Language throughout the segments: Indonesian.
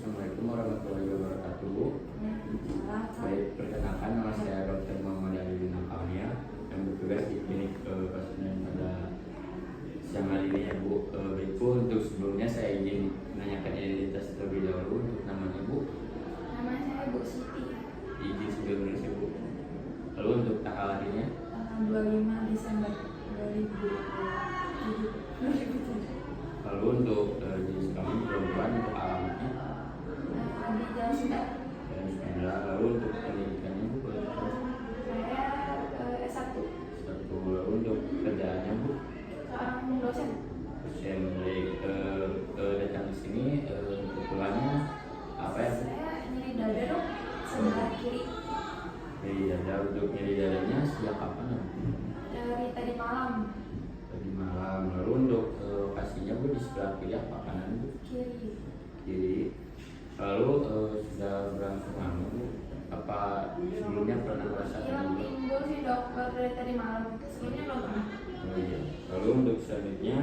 Assalamualaikum warahmatullahi wabarakatuh. Baik, perkenalkan nama saya Dr. Muhammad Ali bin Akamia yang bertugas di klinik Pasien pada siang hari ini ya Bu. Baik Bu, untuk sebelumnya saya izin menanyakan identitas terlebih dahulu. Untuk namanya Bu? Nama saya Bu Siti. Izin sebelumnya sih Bu. Lalu untuk tanggal lahirnya? Tanggal 25 Desember 2007. Lalu untuk jenis kelamin perempuan, untuk alamatnya? Di Jalan Sunda. Dan sebenarnya lalu untuk pendidikannya Bu? Saya S1. Satu. Lalu untuk kerjaannya Bu? Seorang dosen. Dosen. Baik, datang di sini kebetulannya apa ya? Saya nyeri dada dong, sebelah kiri. Nyeri dada. Untuk nyeri dadanya sejak kapan ya? Dari tadi malam. Tadi malam. Lalu untuk lokasinya Bu di sebelah kiri apa kanan Bu? Kiri. Kiri. Lalu sudah berlangsung lama Bu? Apa sebelumnya pernah merasakan Yang juga? timbul sih dok baru dari tadi malam. Sebelumnya belum pernah. Oh iya. Lalu untuk selanjutnya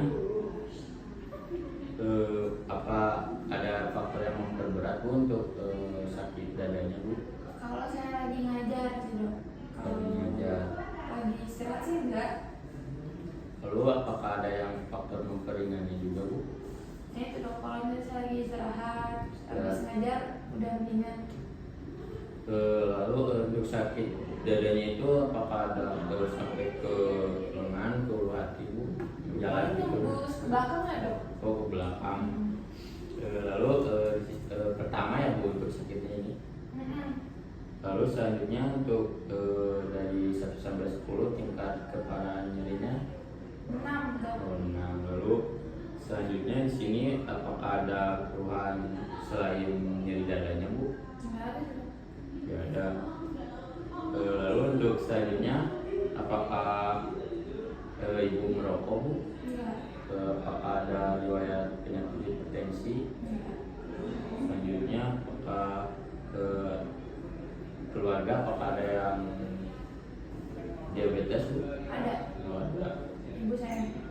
apa ada faktor yang memperberat Bu untuk sakit dadanya Bu? Kalau saya lagi ngajar sih dok. Lagi ngajar. Lagi istirahat sih enggak. Lalu apakah ada yang faktor memperingannya juga Bu? Ya itu dok, kalau misalnya saya lagi istirahat, habis ngajar udah mendingan. Lalu untuk sakit dadanya itu apakah ada sampai ke lengan, ke ulu hati Bu? Menjalar Ini gitu? nembus ke belakang nggak dok? Oh, ke belakang. Lalu pertama ya Bu untuk sakitnya ini. Lalu selanjutnya untuk dari 1 sampai 10 tingkat keparahan nyerinya? 6 dok. Oh, 6. Lalu selanjutnya di sini apakah ada keluhan selain nyeri dadanya Bu? Nggak ada dok. Ya ada. Lalu untuk selanjutnya apakah Ibu merokok Bu? Nggak. Apakah ada riwayat penyakit hipertensi? Nggak. Selanjutnya apakah keluarga apakah ada yang diabetes Bu? Ada. Oh, ada. Ibu saya.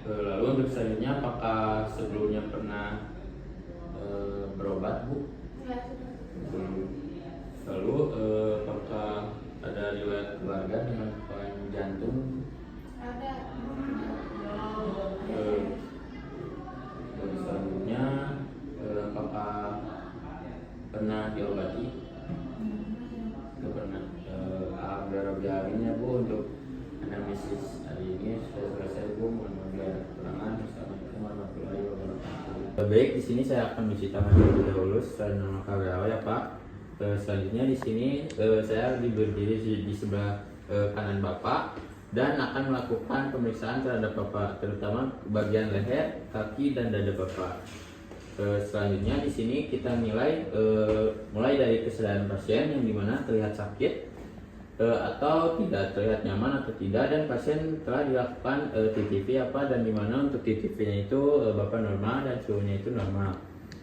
Lalu untuk selanjutnya apakah sebelumnya pernah berobat Bu? Nggak sudah. Belum. Lalu apakah ada riwayat keluarga dengan kelainan jantung? Ada. Dan selanjutnya apakah pernah diobati? Tidak pernah. Alhamdulillah Bu untuk anamnesis hari ini sudah selesai Bu. Mohon maaf bila ada kekurangan. Assalamualaikum warahmatullahi wabarakatuh. Baik, di sini saya akan mencuci tangan terlebih dahulu sesuai nama KWA ya Pak. Selanjutnya di sini saya berdiri di sebelah kanan Bapak dan akan melakukan pemeriksaan terhadap Bapak, terutama bagian leher, kaki dan dada Bapak. Selanjutnya di sini kita nilai mulai dari kesadaran pasien yang dimana terlihat sakit atau tidak, terlihat nyaman atau tidak, dan pasien telah dilakukan TTV apa dan dimana untuk TTV-nya itu Bapak normal dan suhunya itu normal.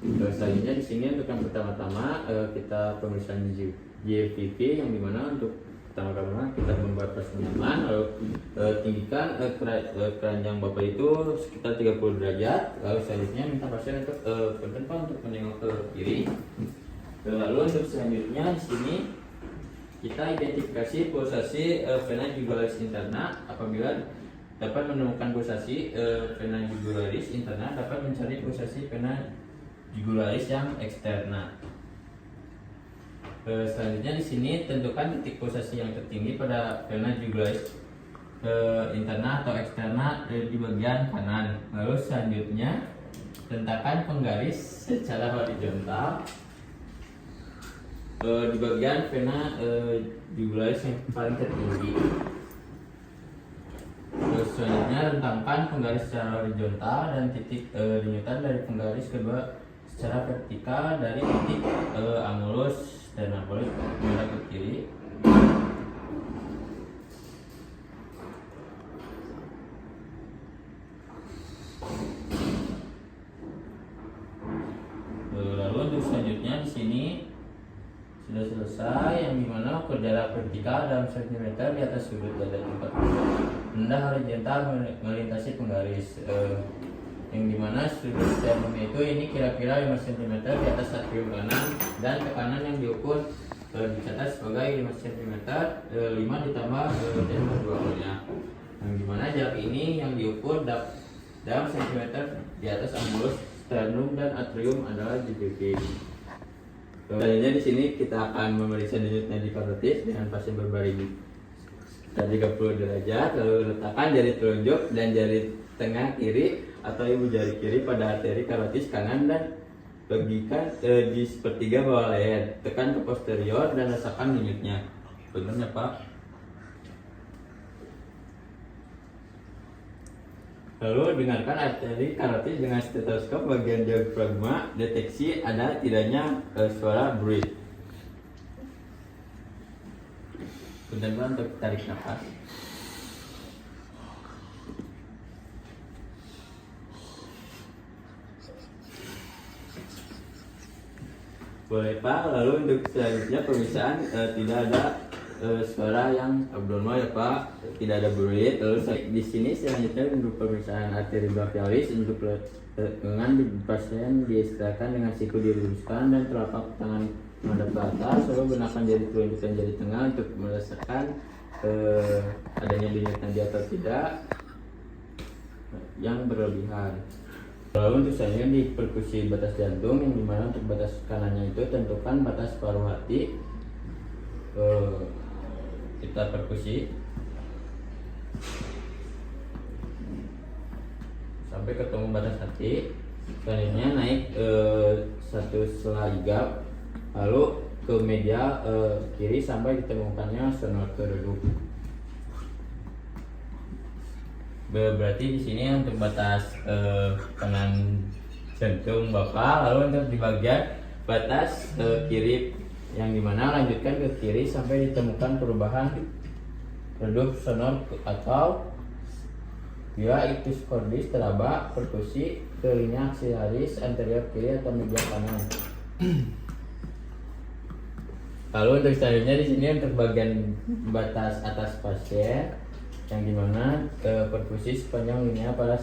Selanjutnya di sini untuk yang pertama-tama kita pemeriksaan GFPV yang dimana untuk pertama-tama kita membuat pasien nyaman, lalu tinggikan keranjang Bapak itu sekitar 30 derajat. Lalu selanjutnya minta pasien untuk untuk menengok ke kiri. Lalu untuk selanjutnya di sini kita identifikasi pulsasi vena jugularis interna. Apabila dapat menemukan pulsasi vena jugularis interna, dapat mencari pulsasi vena jugularis yang eksterna. Selanjutnya di sini tentukan titik pulsasi yang tertinggi pada vena jugularis interna atau eksterna di bagian kanan. Lalu selanjutnya tentakkan penggaris secara horizontal di bagian vena jugularis yang paling tertinggi. Terus selanjutnya rentangkan penggaris secara horizontal dan titik denyutan dari penggaris kedua secara vertikal dari titik angulus dan napolis mengarah ke kiri. Lalu untuk selanjutnya di sini sudah selesai, yang dimana ukur jarak vertikal dalam cm di atas sudut dada tempat rendah horizontal melintasi penggaris. yang dimana struktur sternumnya itu ini kira-kira 5 cm di atas atrium kanan, dan tekanan yang diukur dicatat sebagai 5 cm 5 ditambah diameter 2 nya, yang dimana jarak ini yang diukur dalam cm di atas ambulus sternum dan atrium adalah JPP. Selanjutnya di sini kita akan memeriksa denyut nadi karotis dengan pasien berbaring 30 derajat, lalu letakkan jari telunjuk dan jari tengah kiri atau ibu jari kiri pada arteri karotis kanan dan bagikan di sepertiga bawah leher. Tekan ke posterior dan rasakan denyutnya. Benar ya Pak? Lalu dengarkan arteri karotis dengan stetoskop bagian diafragma, deteksi ada tidaknya suara breath. Bentar untuk tarik nafas. Boleh Pak. Lalu untuk selanjutnya pemeriksaan tidak ada suara yang abnormal ya Pak, tidak ada breath. Lalu di sini selanjutnya untuk pemeriksaan arteri brachialis, untuk lengan pasien diistirahatkan dengan siku diluruskan dan telapak tangan menghadap ke atas, lalu gunakan jari telunjuk dan jari tengah untuk merasakan adanya denyut nadi atau tidak yang berlebihan. Lalu untuk selanjutnya di perkusi batas jantung, yang dimana untuk batas kanannya itu tentukan batas paruh hati. Kita perkusi sampai ketemu batas hati. Selanjutnya naik 1,5 igap, lalu ke media kiri sampai ditemukannya sonor keredup. Berarti di sini untuk batas kanan jantung Bapak. Lalu untuk di bagian batas kiri, yang dimana lanjutkan ke kiri sampai ditemukan perubahan redup sonor atau via ictus cordis teraba perkusi ke linea aksialis anterior kiri atau media kanan. Lalu untuk selanjutnya di sini untuk bagian batas atas pasien, yang dimana perkusi sepanjang linea pada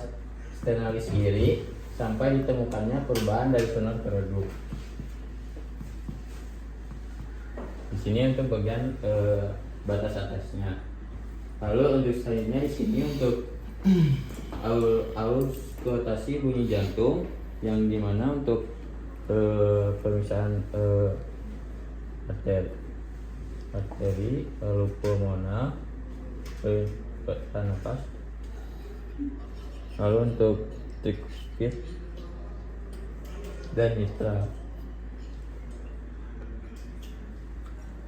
sternalis kiri sampai ditemukannya perubahan dari sonor ke redup. Di sini untuk bagian batas atasnya. Lalu untuk selanjutnya di sini untuk auskultasi bunyi jantung, yang dimana untuk pemeriksaan arteri lalu pulmonal, nafas, lalu untuk trikspit dan mitra.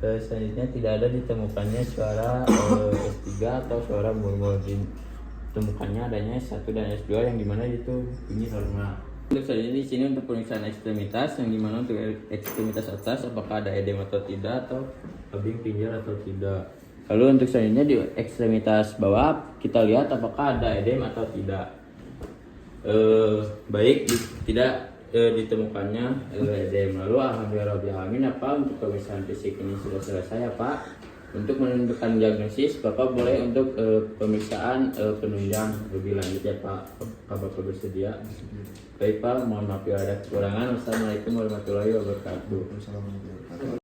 Selanjutnya tidak ada ditemukannya suara S3 atau suara murmur. Ditemukannya adanya S1 dan S2, yang dimana itu bunyi normal. Untuk selanjutnya di sini untuk pemeriksaan ekstremitas, yang dimana untuk ekstremitas atas apakah ada edema atau tidak, atau tebing pinggir atau tidak. Lalu untuk selanjutnya di ekstremitas bawah kita lihat apakah ada edema atau tidak. Baik, tidak ditemukannya edema. Lalu alhamdulillah apa untuk pemeriksaan fisik ini sudah selesai ya Pak. Untuk menentukan diagnosis Bapak boleh untuk pemeriksaan penunjang lebih lanjut ya Pak. Apakah Bapak bersedia? Baik Pak, mohon maaf bila ada kekurangan. Wassalamualaikum warahmatullahi wabarakatuh.